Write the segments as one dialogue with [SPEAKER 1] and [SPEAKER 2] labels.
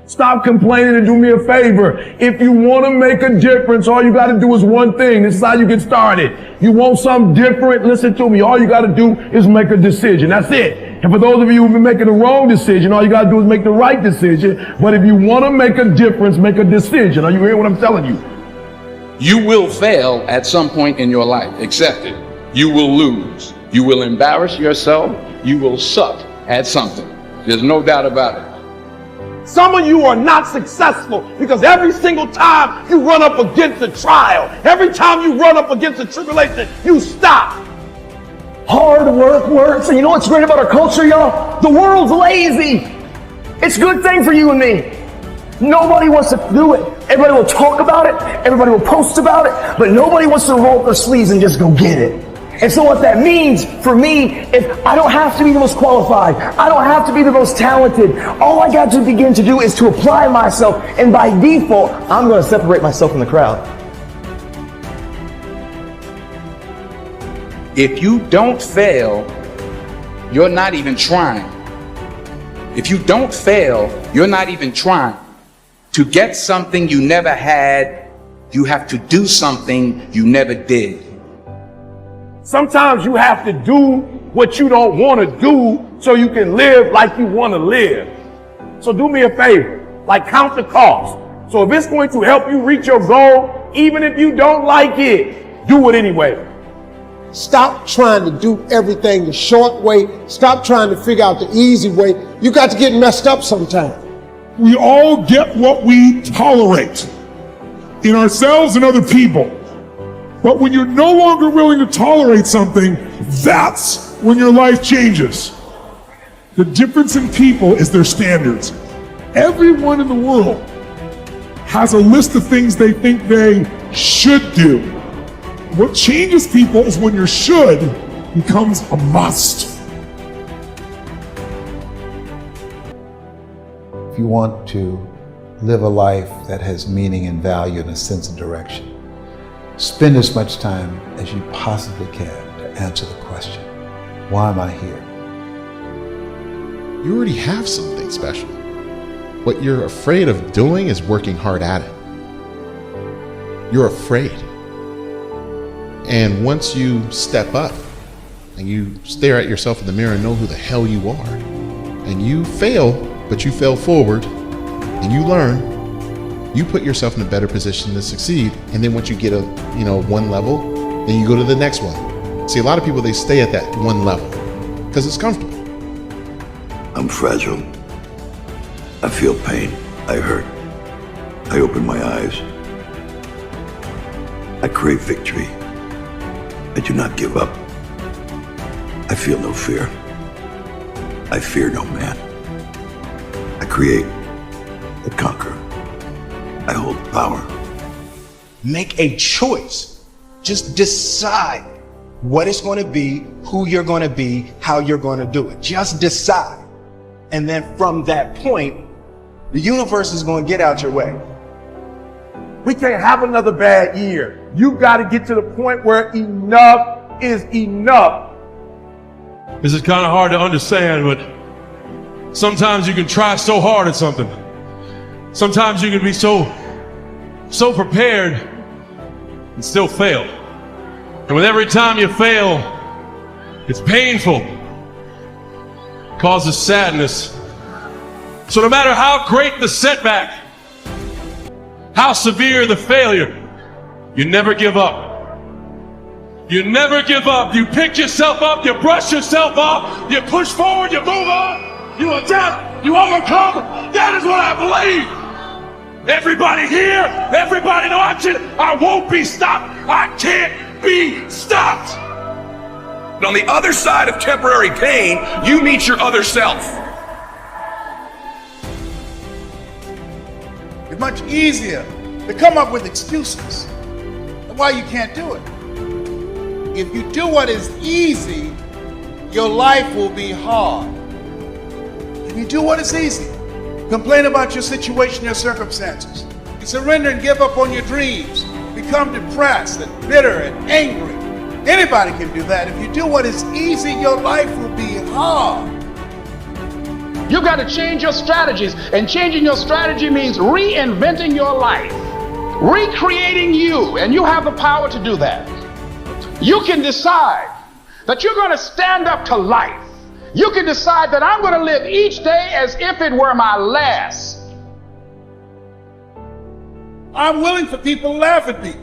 [SPEAKER 1] Stop complaining and do me a favor. If you want to make a difference, all you got to do is one thing. This is how you get started. You want something different? Listen to me. All you got to do is make a decision. That's it. And for those of you who've been making the wrong decision, all you got to do is make the right decision. But if you want to make a difference, make a decision. Are you hearing what I'm telling you?
[SPEAKER 2] You will fail at some point in your life. Accept it. You will lose. You will embarrass yourself. You will suck at something. There's no doubt about it.
[SPEAKER 1] Some of you are not successful because every single time you run up against a trial, every time you run up against a tribulation, you stop.
[SPEAKER 3] Hard work works. And you know what's great about our culture, y'all? The world's lazy. It's a good thing for you and me. Nobody wants to do it. Everybody will talk about it. Everybody will post about it. But nobody wants to roll up their sleeves and just go get it. And so what that means for me is I don't have to be the most qualified. I don't have to be the most talented. All I got to begin to do is to apply myself. And by default, I'm going to separate myself from the crowd.
[SPEAKER 2] If you don't fail, you're not even trying. If you don't fail, you're not even trying. To get something you never had, you have to do something you never did.
[SPEAKER 1] Sometimes you have to do what you don't want to do so you can live like you want to live. So do me a favor, like count the cost. So if it's going to help you reach your goal, even if you don't like it, do it anyway.
[SPEAKER 4] Stop trying to do everything the short way. Stop trying to figure out the easy way. You got to get messed up sometime.
[SPEAKER 5] We all get what we tolerate in ourselves and other people. But when you're no longer willing to tolerate something, that's when your life changes. The difference in people is their standards. Everyone in the world has a list of things they think they should do. What changes people is when your should becomes a must.
[SPEAKER 6] If you want to live a life that has meaning and value and a sense of direction, spend as much time as you possibly can to answer the question, why am I here?
[SPEAKER 7] You already have something special. What you're afraid of doing is working hard at it. You're afraid. And once you step up and you stare at yourself in the mirror and know who the hell you are, and you fail, but you fail forward and you learn, you put yourself in a better position to succeed. And then once you get one level, then you go to the next one. See, a lot of people, they stay at that one level because it's comfortable.
[SPEAKER 8] I'm fragile. I feel pain. I hurt. I open my eyes. I crave victory. I do not give up. I feel no fear. I fear no man. I create. I conquer. I hold power.
[SPEAKER 9] Make a choice. Just decide what it's going to be, who you're going to be, how you're going to do it. Just decide. And then from that point, the universe is going to get out your way.
[SPEAKER 1] We can't have another bad year. You got to get to the point where enough is enough.
[SPEAKER 10] This is kind of hard to understand, but sometimes you can try so hard at something. Sometimes you can be so prepared and still fail. And with every time you fail, it's painful. It causes sadness. So no matter how great the setback, how severe the failure, you never give up. You never give up. You pick yourself up, you brush yourself off, you push forward, you move on, you adapt, you overcome. That is what I believe. Everybody here, everybody watching, I won't be stopped. I can't be stopped.
[SPEAKER 11] But on the other side of temporary pain, you meet your other self.
[SPEAKER 12] It's much easier to come up with excuses of why you can't do it. If you do what is easy, your life will be hard. If you do what is easy, complain about your situation, your circumstances, you surrender and give up on your dreams, become depressed and bitter and angry. Anybody can do that. If you do what is easy, your life will be hard.
[SPEAKER 2] You've got to change your strategies. And changing your strategy means reinventing your life, recreating you. And you have the power to do that. You can decide that you're going to stand up to life. You can decide that I'm going to live each day as if it were my last.
[SPEAKER 12] I'm willing for people to laugh at me.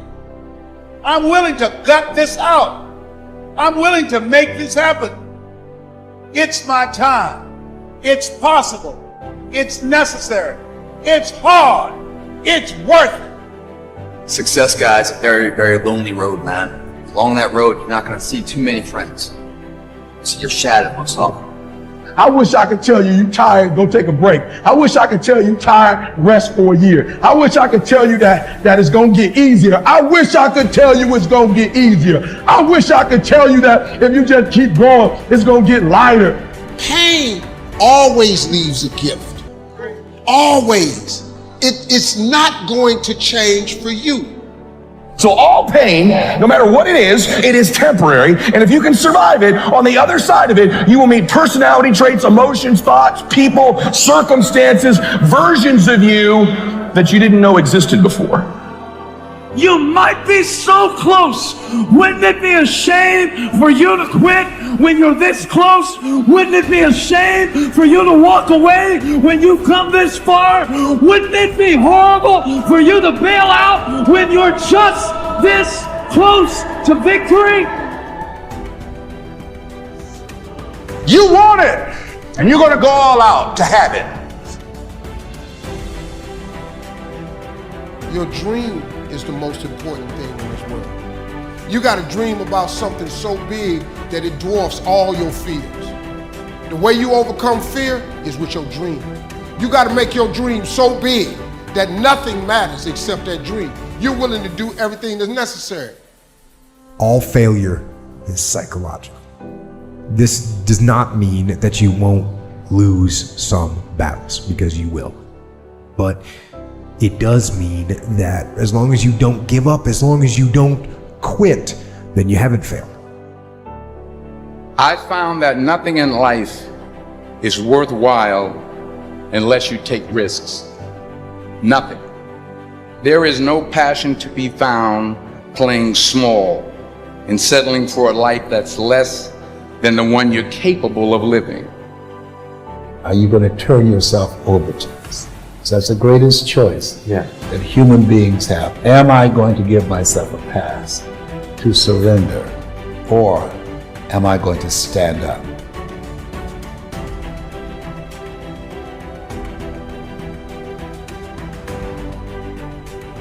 [SPEAKER 12] I'm willing to gut this out. I'm willing to make this happen. It's my time. It's possible. It's necessary. It's hard. It's worth it.
[SPEAKER 13] Success, guys, a very, very lonely road, man. Along that road, you're not going to see too many friends. See your shadow most often.
[SPEAKER 1] I wish I could tell you, you tired, go take a break. I wish I could tell you, tired, rest for a year. I wish I could tell you that it's going to get easier. I wish I could tell you it's going to get easier. I wish I could tell you that if you just keep going, it's going to get lighter.
[SPEAKER 4] Pain always leaves a gift. Always. It's not going to change for you.
[SPEAKER 11] So all pain, no matter what it is temporary. And if you can survive it, on the other side of it, you will meet personality traits, emotions, thoughts, people, circumstances, versions of you that you didn't know existed before.
[SPEAKER 14] You might be so close. Wouldn't it be a shame for you to quit when you're this close? Wouldn't it be a shame for you to walk away when you've come this far? Wouldn't it be horrible for you to bail out when you're just this close to victory?
[SPEAKER 12] You want it, and you're going to go all out to have it.
[SPEAKER 4] Your dream is the most important thing in this world. You got to dream about something so big that it dwarfs all your fears. The way you overcome fear is with your dream. You got to make your dream so big that nothing matters except that dream. You're willing to do everything that's necessary.
[SPEAKER 15] All failure is psychological. This does not mean that you won't lose some battles, because you will. But it does mean that as long as you don't give up, as long as you don't quit, then you haven't failed.
[SPEAKER 2] I found that nothing in life is worthwhile unless you take risks. Nothing. There is no passion to be found playing small and settling for a life that's less than the one you're capable of living.
[SPEAKER 6] Are you going to turn yourself over to this? So that's the greatest choice that human beings have. Am I going to give myself a pass to surrender, or am I going to stand up